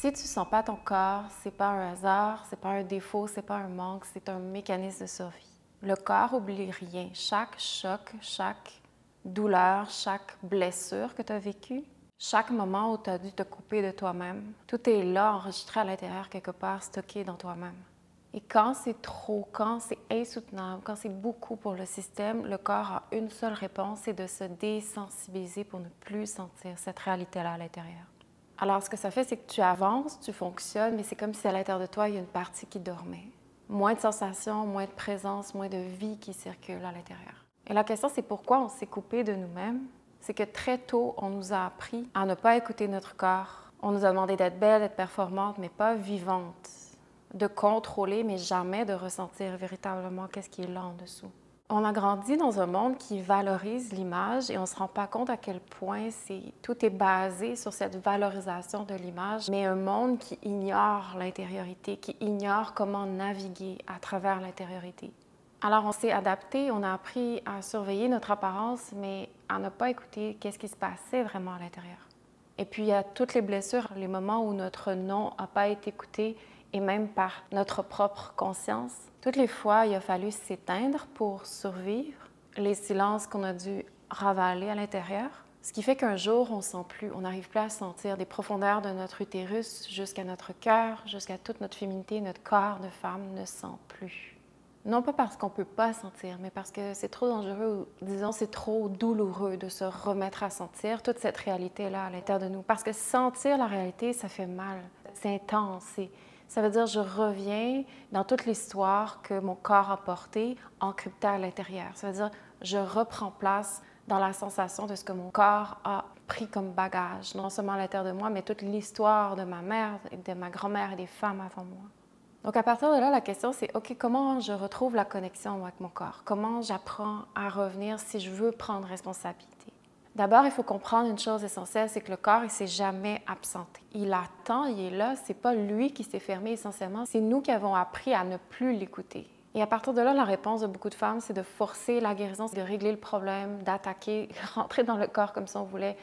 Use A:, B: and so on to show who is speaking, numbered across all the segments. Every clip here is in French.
A: Si tu ne sens pas ton corps, c'est pas un hasard, c'est pas un défaut, c'est pas un manque, c'est un mécanisme de survie. Le corps oublie rien. Chaque choc, chaque douleur, chaque blessure que tu as vécue, chaque moment où tu as dû te couper de toi-même, tout est là, enregistré à l'intérieur quelque part, stocké dans toi-même. Et quand c'est trop, quand c'est insoutenable, quand c'est beaucoup pour le système, le corps a une seule réponse, c'est de se désensibiliser pour ne plus sentir cette réalité-là à l'intérieur. Alors, ce que ça fait, c'est que tu avances, tu fonctionnes, mais c'est comme si à l'intérieur de toi, il y a une partie qui dormait. Moins de sensations, moins de présence, moins de vie qui circule à l'intérieur. Et la question, c'est pourquoi on s'est coupé de nous-mêmes? C'est que très tôt, on nous a appris à ne pas écouter notre corps. On nous a demandé d'être belle, d'être performante, mais pas vivante. De contrôler, mais jamais de ressentir véritablement qu'est-ce qui est là en dessous. On a grandi dans un monde qui valorise l'image et on ne se rend pas compte à quel point tout est basé sur cette valorisation de l'image, mais un monde qui ignore l'intériorité, qui ignore comment naviguer à travers l'intériorité. Alors on s'est adapté, on a appris à surveiller notre apparence, mais à ne pas écouter qu'est-ce qui se passait vraiment à l'intérieur. Et puis il y a toutes les blessures, les moments où notre non n'a pas été écouté, et même par notre propre conscience. Toutes les fois, il a fallu s'éteindre pour survivre, les silences qu'on a dû ravaler à l'intérieur, ce qui fait qu'un jour, on n'arrive plus à sentir des profondeurs de notre utérus jusqu'à notre cœur, jusqu'à toute notre féminité, notre corps de femme ne sent plus. Non pas parce qu'on ne peut pas sentir, mais parce que c'est trop dangereux, ou disons, c'est trop douloureux de se remettre à sentir toute cette réalité-là à l'intérieur de nous. Parce que sentir la réalité, ça fait mal, c'est intense, ça veut dire que je reviens dans toute l'histoire que mon corps a portée encryptée à l'intérieur. Ça veut dire que je reprends place dans la sensation de ce que mon corps a pris comme bagage, non seulement à l'intérieur de moi, mais toute l'histoire de ma mère, de ma grand-mère et des femmes avant moi. Donc à partir de là, la question c'est, OK, comment je retrouve la connexion avec mon corps? Comment j'apprends à revenir si je veux prendre responsabilité? D'abord, il faut comprendre une chose essentielle, c'est que le corps, il ne s'est jamais absenté. Il attend, il est là, c'est pas lui qui s'est fermé essentiellement, c'est nous qui avons appris à ne plus l'écouter. Et à partir de là, la réponse de beaucoup de femmes, c'est de forcer la guérison, de régler le problème, d'attaquer, rentrer dans le corps comme si on voulait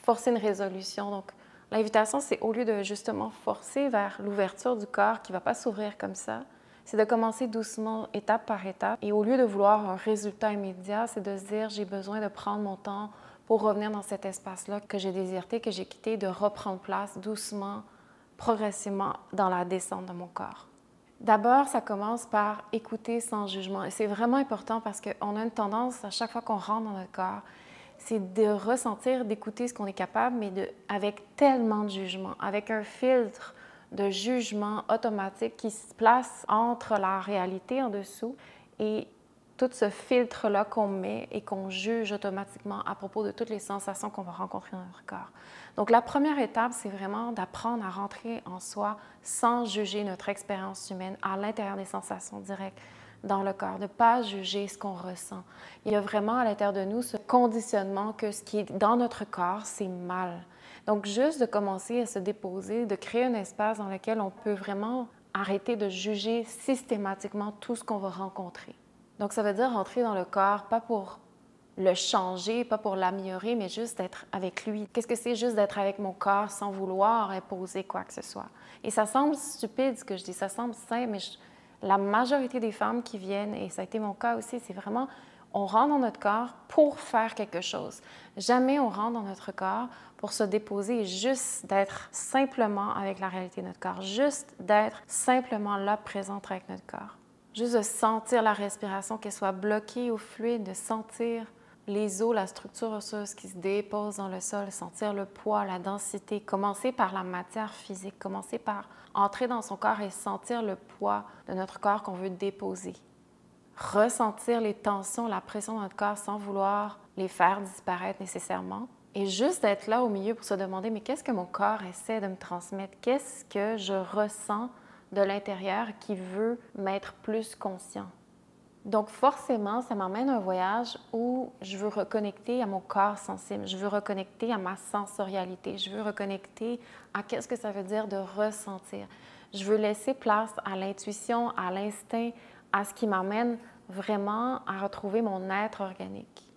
A: forcer une résolution. Donc, l'invitation, c'est au lieu de justement forcer vers l'ouverture du corps qui ne va pas s'ouvrir comme ça, c'est de commencer doucement, étape par étape. Et au lieu de vouloir un résultat immédiat, c'est de se dire, j'ai besoin de prendre mon temps pour revenir dans cet espace-là que j'ai déserté, que j'ai quitté, de reprendre place doucement, progressivement dans la descente de mon corps. D'abord, ça commence par écouter sans jugement. Et c'est vraiment important parce qu'on a une tendance, à chaque fois qu'on rentre dans notre corps, c'est de ressentir, d'écouter ce qu'on est capable, mais avec tellement de jugement, avec un filtre de jugement automatique qui se place entre la réalité en dessous et tout ce filtre-là qu'on met et qu'on juge automatiquement à propos de toutes les sensations qu'on va rencontrer dans notre corps. Donc, la première étape, c'est vraiment d'apprendre à rentrer en soi sans juger notre expérience humaine à l'intérieur des sensations directes dans le corps, de ne pas juger ce qu'on ressent. Il y a vraiment à l'intérieur de nous ce conditionnement que ce qui est dans notre corps, c'est mal. Donc, juste de commencer à se déposer, de créer un espace dans lequel on peut vraiment arrêter de juger systématiquement tout ce qu'on va rencontrer. Donc, ça veut dire rentrer dans le corps, pas pour le changer, pas pour l'améliorer, mais juste d'être avec lui. Qu'est-ce que c'est juste d'être avec mon corps sans vouloir imposer quoi que ce soit? Et ça semble stupide ce que je dis, ça semble simple, mais la majorité des femmes qui viennent, et ça a été mon cas aussi, c'est vraiment, on rentre dans notre corps pour faire quelque chose. Jamais on rentre dans notre corps pour se déposer et juste d'être simplement avec la réalité de notre corps, juste d'être simplement là, présente avec notre corps. Juste de sentir la respiration, qu'elle soit bloquée ou fluide, de sentir les os, la structure osseuse qui se dépose dans le sol, sentir le poids, la densité. Commencer par la matière physique, commencer par entrer dans son corps et sentir le poids de notre corps qu'on veut déposer. Ressentir les tensions, la pression dans notre corps sans vouloir les faire disparaître nécessairement. Et juste d'être là au milieu pour se demander, mais qu'est-ce que mon corps essaie de me transmettre? Qu'est-ce que je ressens de l'intérieur qui veut m'être plus conscient? Donc forcément, ça m'emmène à un voyage où je veux reconnecter à mon corps sensible, je veux reconnecter à ma sensorialité, je veux reconnecter à qu'est-ce que ça veut dire de ressentir. Je veux laisser place à l'intuition, à l'instinct, à ce qui m'amène vraiment à retrouver mon être organique.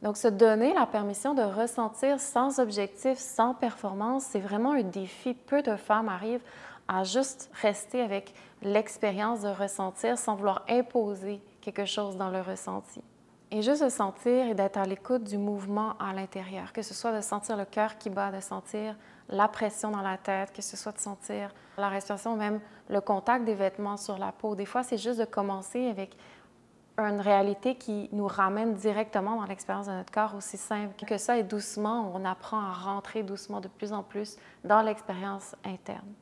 A: Donc, se donner la permission de ressentir sans objectif, sans performance, c'est vraiment un défi. Peu de femmes arrivent à juste rester avec l'expérience de ressentir sans vouloir imposer quelque chose dans le ressenti. Et juste de sentir et d'être à l'écoute du mouvement à l'intérieur, que ce soit de sentir le cœur qui bat, de sentir la pression dans la tête, que ce soit de sentir la respiration, même le contact des vêtements sur la peau. Des fois, c'est juste de commencer avec une réalité qui nous ramène directement dans l'expérience de notre corps, aussi simple que ça, et doucement, on apprend à rentrer doucement de plus en plus dans l'expérience interne.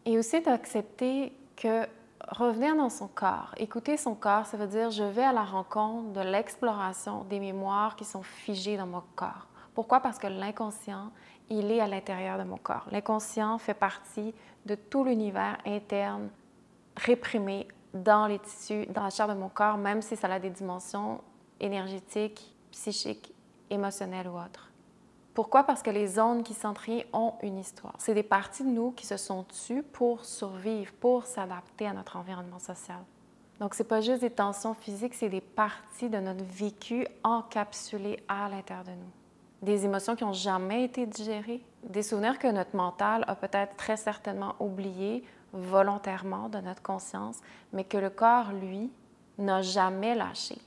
A: Et aussi d'accepter que revenir dans son corps, écouter son corps, ça veut dire je vais à la rencontre de l'exploration des mémoires qui sont figées dans mon corps. Pourquoi? Parce que l'inconscient, il est à l'intérieur de mon corps. L'inconscient fait partie de tout l'univers interne réprimé dans les tissus, dans la chair de mon corps, même si ça a des dimensions énergétiques, psychiques, émotionnelles ou autres. Pourquoi? Parce que les zones qui s'entrient ont une histoire. C'est des parties de nous qui se sont tues pour survivre, pour s'adapter à notre environnement social. Donc, ce n'est pas juste des tensions physiques, c'est des parties de notre vécu encapsulées à l'intérieur de nous. Des émotions qui n'ont jamais été digérées, des souvenirs que notre mental a peut-être très certainement oubliés volontairement de notre conscience, mais que le corps, lui, n'a jamais lâché.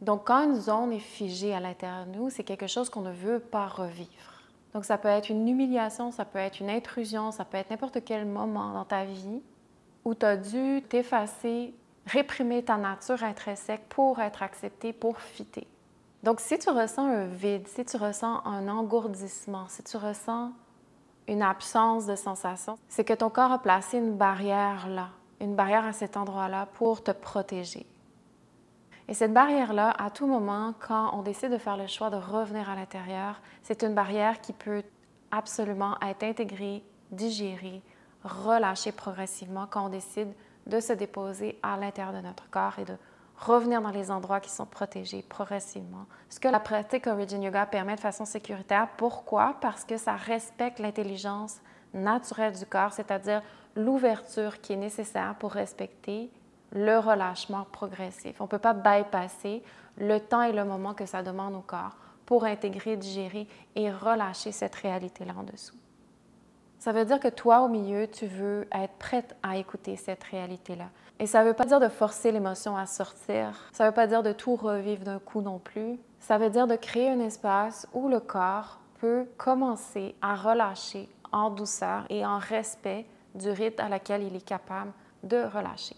A: Donc, quand une zone est figée à l'intérieur de nous, c'est quelque chose qu'on ne veut pas revivre. Donc, ça peut être une humiliation, ça peut être une intrusion, ça peut être n'importe quel moment dans ta vie où tu as dû t'effacer, réprimer ta nature intrinsèque pour être accepté, pour fitter. Donc, si tu ressens un vide, si tu ressens un engourdissement, si tu ressens une absence de sensation, c'est que ton corps a placé une barrière là, une barrière à cet endroit-là pour te protéger. Et cette barrière-là, à tout moment, quand on décide de faire le choix de revenir à l'intérieur, c'est une barrière qui peut absolument être intégrée, digérée, relâchée progressivement quand on décide de se déposer à l'intérieur de notre corps et de revenir dans les endroits qui sont protégés progressivement. Ce que la pratique Origin Yoga permet de façon sécuritaire. Pourquoi? Parce que ça respecte l'intelligence naturelle du corps, c'est-à-dire l'ouverture qui est nécessaire pour respecter le relâchement progressif. On ne peut pas bypasser le temps et le moment que ça demande au corps pour intégrer, digérer et relâcher cette réalité-là en dessous. Ça veut dire que toi, au milieu, tu veux être prête à écouter cette réalité-là. Et ça ne veut pas dire de forcer l'émotion à sortir. Ça ne veut pas dire de tout revivre d'un coup non plus. Ça veut dire de créer un espace où le corps peut commencer à relâcher en douceur et en respect du rythme à laquelle il est capable de relâcher.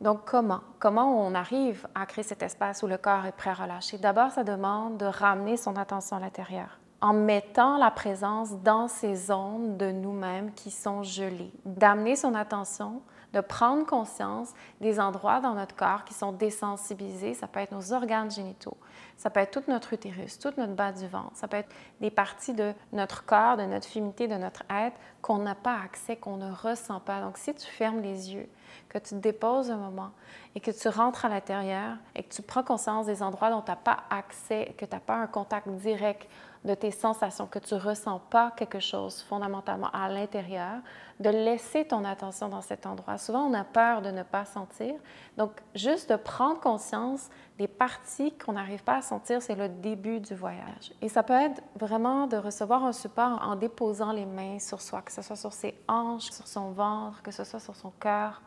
A: Donc, comment on arrive à créer cet espace où le corps est prêt à relâcher? D'abord, ça demande de ramener son attention à l'intérieur, en mettant la présence dans ces zones de nous-mêmes qui sont gelées, d'amener son attention, de prendre conscience des endroits dans notre corps qui sont désensibilisés. Ça peut être nos organes génitaux, ça peut être tout notre utérus, tout notre bas du ventre, ça peut être des parties de notre corps, de notre féminité, de notre être qu'on n'a pas accès, qu'on ne ressent pas. Donc, si tu fermes les yeux, que tu te déposes un moment et que tu rentres à l'intérieur et que tu prends conscience des endroits dont tu n'as pas accès, que tu n'as pas un contact direct de tes sensations, que tu ne ressens pas quelque chose fondamentalement à l'intérieur, de laisser ton attention dans cet endroit. Souvent, on a peur de ne pas sentir. Donc, juste de prendre conscience des parties qu'on n'arrive pas à sentir, c'est le début du voyage. Et ça peut être vraiment de recevoir un support en déposant les mains sur soi, que ce soit sur ses hanches, sur son ventre, que ce soit sur son cœur.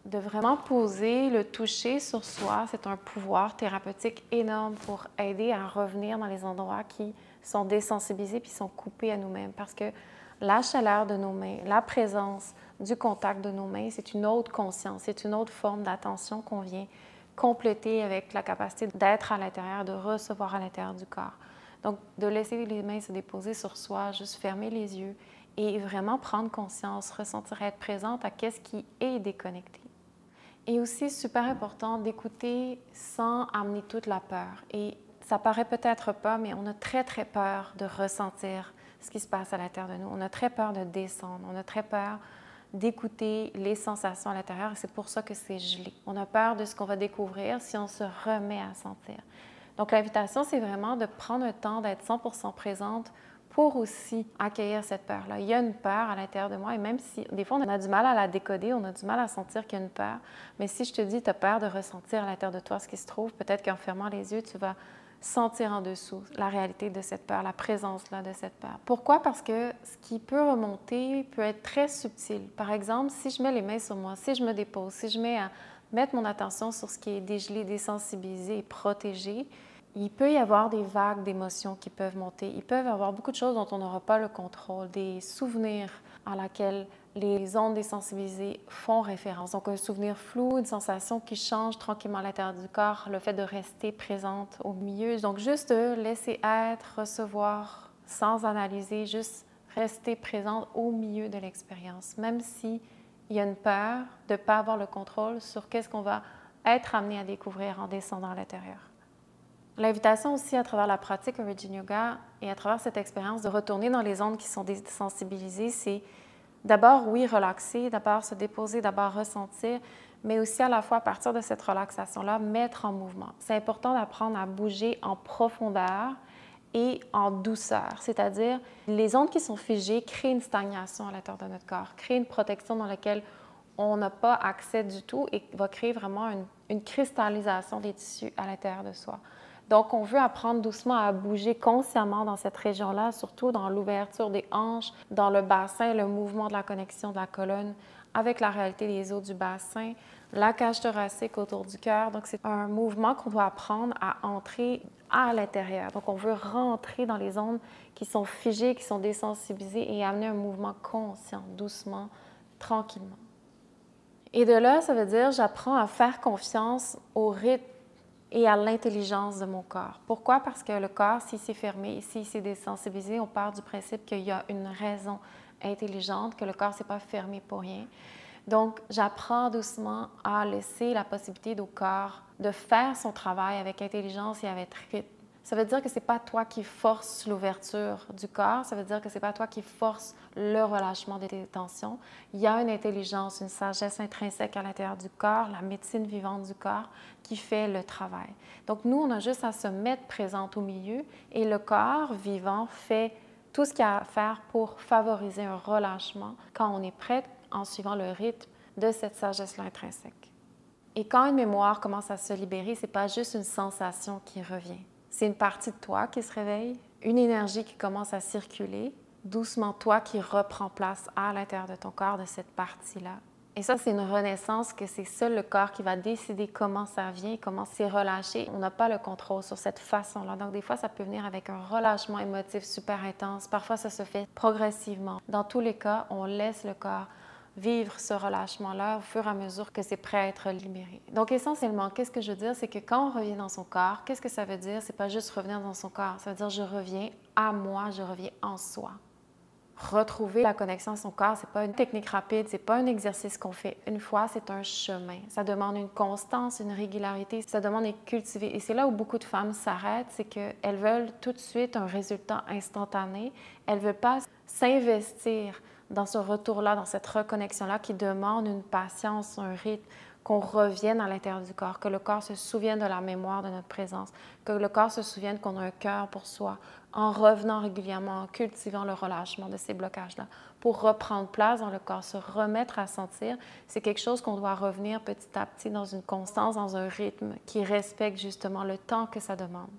A: De vraiment poser le toucher sur soi, c'est un pouvoir thérapeutique énorme pour aider à revenir dans les endroits qui sont désensibilisés puis sont coupés à nous-mêmes. Parce que la chaleur de nos mains, la présence du contact de nos mains, c'est une autre conscience, c'est une autre forme d'attention qu'on vient compléter avec la capacité d'être à l'intérieur, de recevoir à l'intérieur du corps. Donc, de laisser les mains se déposer sur soi, juste fermer les yeux et vraiment prendre conscience, ressentir, être présente à qu'est-ce qui est déconnecté. Et aussi, super important d'écouter sans amener toute la peur. Et ça paraît peut-être pas, mais on a très, très peur de ressentir ce qui se passe à l'intérieur de nous. On a très peur de descendre. On a très peur d'écouter les sensations à l'intérieur. Et c'est pour ça que c'est gelé. On a peur de ce qu'on va découvrir si on se remet à sentir. Donc, l'invitation, c'est vraiment de prendre le temps d'être 100% présente pour aussi accueillir cette peur-là. Il y a une peur à l'intérieur de moi et même si, des fois, on a du mal à la décoder, on a du mal à sentir qu'il y a une peur, mais si je te dis, tu as peur de ressentir à l'intérieur de toi ce qui se trouve, peut-être qu'en fermant les yeux, tu vas sentir en dessous la réalité de cette peur, la présence-là de cette peur. Pourquoi? Parce que ce qui peut remonter peut être très subtil. Par exemple, si je mets les mains sur moi, si je me dépose, si je mets à mettre mon attention sur ce qui est dégelé, désensibilisé et protégé, il peut y avoir des vagues d'émotions qui peuvent monter. Il peut y avoir beaucoup de choses dont on n'aura pas le contrôle, des souvenirs à laquelle les ondes désensibilisées font référence. Donc, un souvenir flou, une sensation qui change tranquillement à l'intérieur du corps, le fait de rester présente au milieu. Donc, juste de laisser être, recevoir, sans analyser, juste rester présente au milieu de l'expérience, même s'il y a une peur de ne pas avoir le contrôle sur qu'est-ce qu'on va être amené à découvrir en descendant à l'intérieur. L'invitation aussi à travers la pratique Origin Yoga et à travers cette expérience de retourner dans les ondes qui sont désensibilisées, c'est d'abord, oui, relaxer, d'abord se déposer, d'abord ressentir, mais aussi à la fois à partir de cette relaxation-là, mettre en mouvement. C'est important d'apprendre à bouger en profondeur et en douceur, c'est-à-dire les ondes qui sont figées créent une stagnation à l'intérieur de notre corps, créent une protection dans laquelle on n'a pas accès du tout et va créer vraiment une cristallisation des tissus à l'intérieur de soi. Donc, on veut apprendre doucement à bouger consciemment dans cette région-là, surtout dans l'ouverture des hanches, dans le bassin, le mouvement de la connexion de la colonne avec la réalité des os du bassin, la cage thoracique autour du cœur. Donc, c'est un mouvement qu'on doit apprendre à entrer à l'intérieur. Donc, on veut rentrer dans les ondes qui sont figées, qui sont désensibilisées et amener un mouvement conscient, doucement, tranquillement. Et de là, ça veut dire j'apprends à faire confiance au rythme et à l'intelligence de mon corps. Pourquoi? Parce que le corps, s'il s'est fermé, s'il s'est désensibilisé, on part du principe qu'il y a une raison intelligente, que le corps ne s'est pas fermé pour rien. Donc, j'apprends doucement à laisser la possibilité au corps de faire son travail avec intelligence et avec rythme. Ça veut dire que ce n'est pas toi qui force l'ouverture du corps, ça veut dire que ce n'est pas toi qui force le relâchement des tensions. Il y a une intelligence, une sagesse intrinsèque à l'intérieur du corps, la médecine vivante du corps qui fait le travail. Donc nous, on a juste à se mettre présente au milieu et le corps vivant fait tout ce qu'il y a à faire pour favoriser un relâchement quand on est prêt en suivant le rythme de cette sagesse-là intrinsèque. Et quand une mémoire commence à se libérer, ce n'est pas juste une sensation qui revient. C'est une partie de toi qui se réveille, une énergie qui commence à circuler, doucement toi qui reprend place à l'intérieur de ton corps de cette partie-là. Et ça, c'est une renaissance que c'est seul le corps qui va décider comment ça vient, comment c'est relâché. On n'a pas le contrôle sur cette façon-là. Donc, des fois, ça peut venir avec un relâchement émotif super intense. Parfois, ça se fait progressivement. Dans tous les cas, on laisse le corps vivre ce relâchement-là au fur et à mesure que c'est prêt à être libéré. Donc, essentiellement, qu'est-ce que je veux dire? C'est que quand on revient dans son corps, qu'est-ce que ça veut dire? C'est pas juste revenir dans son corps. Ça veut dire je reviens à moi, je reviens en soi. Retrouver la connexion à son corps, c'est pas une technique rapide, c'est pas un exercice qu'on fait une fois, c'est un chemin. Ça demande une constance, une régularité, ça demande d'être cultivé. Et c'est là où beaucoup de femmes s'arrêtent, c'est qu'elles veulent tout de suite un résultat instantané. Elles ne veulent pas s'investir dans ce retour-là, dans cette reconnexion-là qui demande une patience, un rythme, qu'on revienne à l'intérieur du corps, que le corps se souvienne de la mémoire de notre présence, que le corps se souvienne qu'on a un cœur pour soi, en revenant régulièrement, en cultivant le relâchement de ces blocages-là, pour reprendre place dans le corps, se remettre à sentir. C'est quelque chose qu'on doit revenir petit à petit dans une constance, dans un rythme qui respecte justement le temps que ça demande.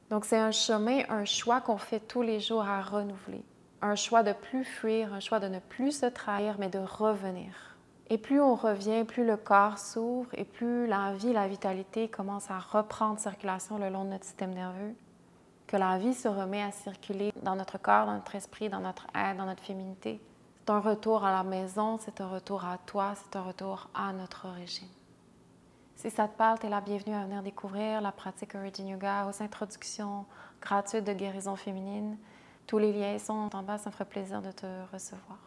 A: Donc, c'est un chemin, un choix qu'on fait tous les jours à renouveler. Un choix de plus fuir, un choix de ne plus se trahir, mais de revenir. Et plus on revient, plus le corps s'ouvre et plus la vie, la vitalité commence à reprendre circulation le long de notre système nerveux, que la vie se remet à circuler dans notre corps, dans notre esprit, dans notre être, dans notre féminité. C'est un retour à la maison, c'est un retour à toi, c'est un retour à notre origine. Si ça te parle, tu es la bienvenue à venir découvrir la pratique Origin Yoga aux introductions gratuites de guérison féminine. Tous les liens sont en bas, ça me ferait plaisir de te recevoir.